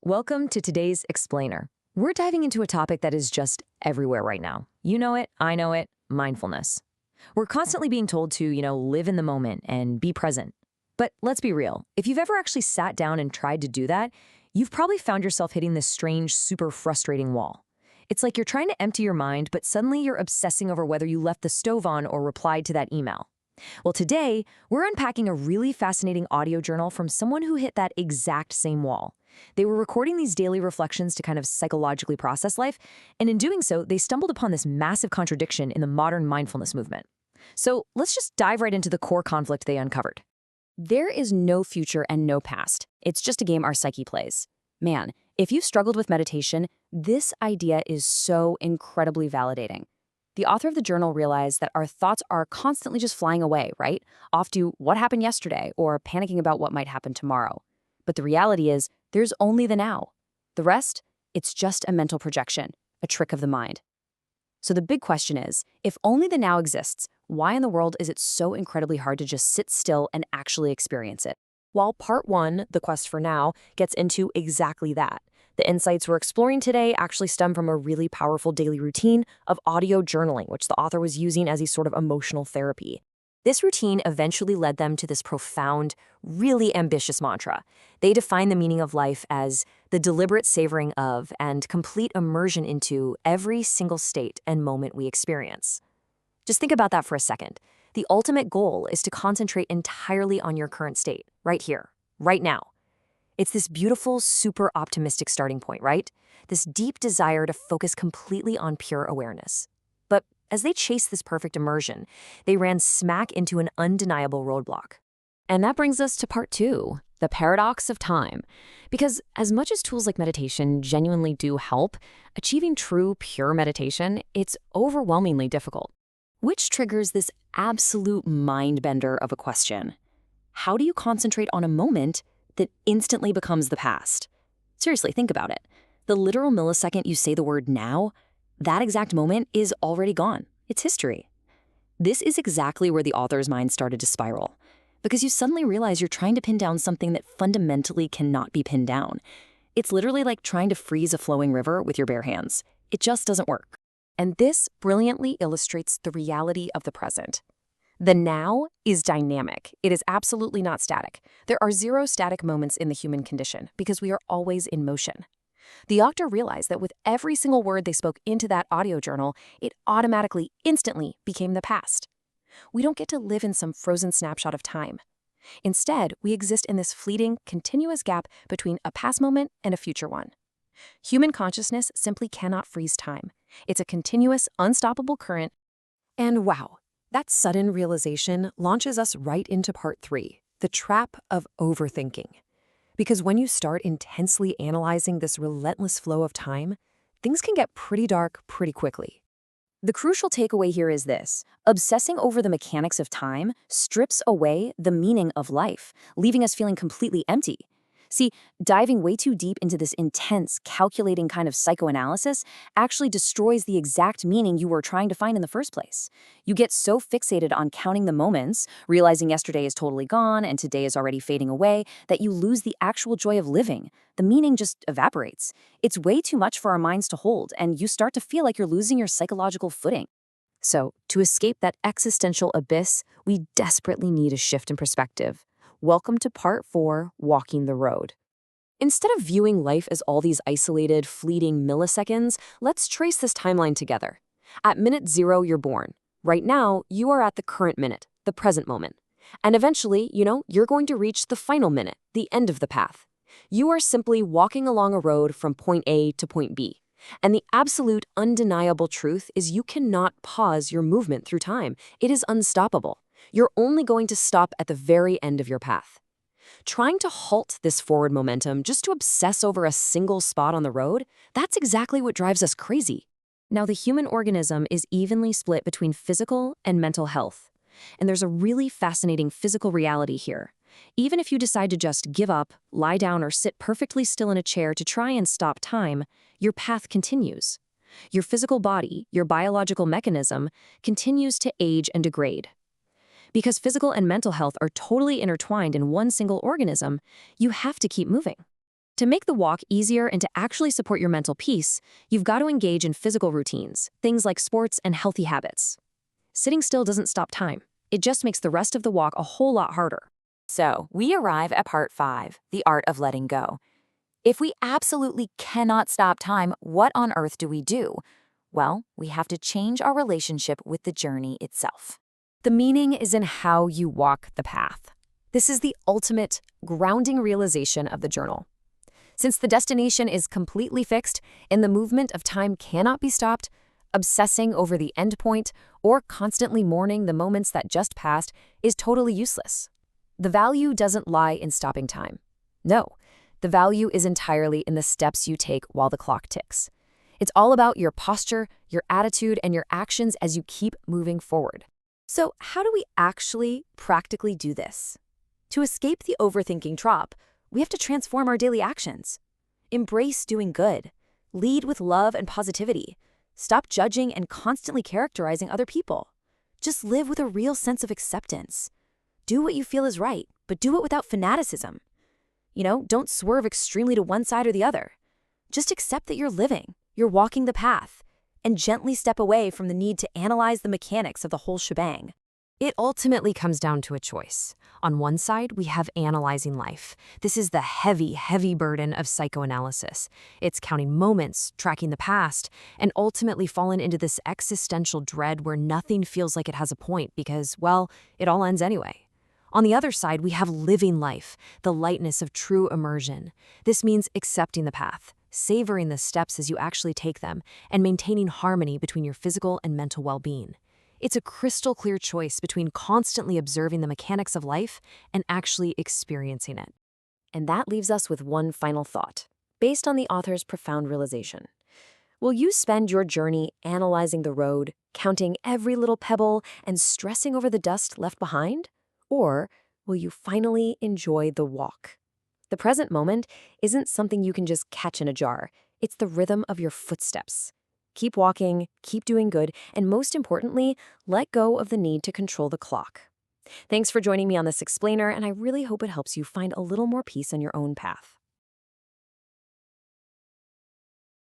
Welcome to today's Explainer. We're diving into a topic that is just everywhere right now. You know it, I know it, mindfulness. We're constantly being told to, live in the moment and be present. But let's be real, if you've ever actually sat down and tried to do that, you've probably found yourself hitting this strange, super frustrating wall. It's like you're trying to empty your mind, but suddenly you're obsessing over whether you left the stove on or replied to that email. Well, today, we're unpacking a really fascinating audio journal from someone who hit that exact same wall. They were recording these daily reflections to kind of psychologically process life, and in doing so, they stumbled upon this massive contradiction in the modern mindfulness movement. So let's just dive right into the core conflict they uncovered. There is no future and no past. It's just a game our psyche plays. Man, if you've struggled with meditation, this idea is so incredibly validating. The author of the journal realized that our thoughts are constantly just flying away, right? Off to what happened yesterday or panicking about what might happen tomorrow. But the reality is, there's only the now. The rest, it's just a mental projection, a trick of the mind. So the big question is, if only the now exists, why in the world is it so incredibly hard to just sit still and actually experience it? While part one, The Quest for Now, gets into exactly that. The insights we're exploring today actually stem from a really powerful daily routine of audio journaling, which the author was using as a sort of emotional therapy. This routine eventually led them to this profound, really ambitious mantra. They define the meaning of life as the deliberate savoring of and complete immersion into every single state and moment we experience. Just think about that for a second. The ultimate goal is to concentrate entirely on your current state, right here, right now. It's this beautiful, super optimistic starting point, right? This deep desire to focus completely on pure awareness. But as they chased this perfect immersion, they ran smack into an undeniable roadblock. And that brings us to part two, the paradox of time. Because as much as tools like meditation genuinely do help, achieving true, pure meditation, it's overwhelmingly difficult. Which triggers this absolute mind bender of a question. How do you concentrate on a moment that instantly becomes the past? Seriously, think about it. The literal millisecond you say the word now, that exact moment is already gone. It's history. This is exactly where the author's mind started to spiral, because you suddenly realize you're trying to pin down something that fundamentally cannot be pinned down. It's literally like trying to freeze a flowing river with your bare hands. It just doesn't work. And this brilliantly illustrates the reality of the present. The now is dynamic. It is absolutely not static. There are zero static moments in the human condition because we are always in motion. The author realized that with every single word they spoke into that audio journal, it automatically, instantly became the past. We don't get to live in some frozen snapshot of time. Instead, we exist in this fleeting, continuous gap between a past moment and a future one. Human consciousness simply cannot freeze time. It's a continuous, unstoppable current. And wow, that sudden realization launches us right into part three, the trap of overthinking. Because when you start intensely analyzing this relentless flow of time, things can get pretty dark pretty quickly. The crucial takeaway here is this: obsessing over the mechanics of time strips away the meaning of life, leaving us feeling completely empty. See, diving way too deep into this intense, calculating kind of psychoanalysis actually destroys the exact meaning you were trying to find in the first place. You get so fixated on counting the moments, realizing yesterday is totally gone and today is already fading away, that you lose the actual joy of living. The meaning just evaporates. It's way too much for our minds to hold, and you start to feel like you're losing your psychological footing. So, to escape that existential abyss, we desperately need a shift in perspective. Welcome to part four, Walking the Road. Instead of viewing life as all these isolated, fleeting milliseconds, let's trace this timeline together. At minute zero, you're born. Right now, you are at the current minute, the present moment. And eventually, you're going to reach the final minute, the end of the path. You are simply walking along a road from point A to point B. And the absolute, undeniable truth is you cannot pause your movement through time. It is unstoppable. You're only going to stop at the very end of your path. Trying to halt this forward momentum just to obsess over a single spot on the road, that's exactly what drives us crazy. Now, the human organism is evenly split between physical and mental health. And there's a really fascinating physical reality here. Even if you decide to just give up, lie down, or sit perfectly still in a chair to try and stop time, your path continues. Your physical body, your biological mechanism, continues to age and degrade. Because physical and mental health are totally intertwined in one single organism, you have to keep moving. To make the walk easier and to actually support your mental peace, you've got to engage in physical routines, things like sports and healthy habits. Sitting still doesn't stop time. It just makes the rest of the walk a whole lot harder. So, we arrive at part 5, the art of letting go. If we absolutely cannot stop time, what on earth do we do? Well, we have to change our relationship with the journey itself. The meaning is in how you walk the path. This is the ultimate grounding realization of the journal. Since the destination is completely fixed and the movement of time cannot be stopped, obsessing over the endpoint or constantly mourning the moments that just passed is totally useless. The value doesn't lie in stopping time. No, the value is entirely in the steps you take while the clock ticks. It's all about your posture, your attitude, and your actions as you keep moving forward. So, how do we actually practically do this? To escape the overthinking trap, we have to transform our daily actions. Embrace doing good. Lead with love and positivity. Stop judging and constantly characterizing other people. Just live with a real sense of acceptance. Do what you feel is right, but do it without fanaticism. Don't swerve extremely to one side or the other. Just accept that you're living, you're walking the path, and gently step away from the need to analyze the mechanics of the whole shebang. It ultimately comes down to a choice. On one side, we have analyzing life. This is the heavy, heavy burden of psychoanalysis. It's counting moments, tracking the past, and ultimately fallen into this existential dread where nothing feels like it has a point because, well, it all ends anyway. On the other side, we have living life, the lightness of true immersion. This means accepting the path, savoring the steps as you actually take them, and maintaining harmony between your physical and mental well-being. It's a crystal clear choice between constantly observing the mechanics of life and actually experiencing it. And that leaves us with one final thought, based on the author's profound realization. Will you spend your journey analyzing the road, counting every little pebble, and stressing over the dust left behind? Or will you finally enjoy the walk? The present moment isn't something you can just catch in a jar. It's the rhythm of your footsteps. Keep walking, keep doing good, and most importantly, let go of the need to control the clock. Thanks for joining me on this explainer, and I really hope it helps you find a little more peace on your own path.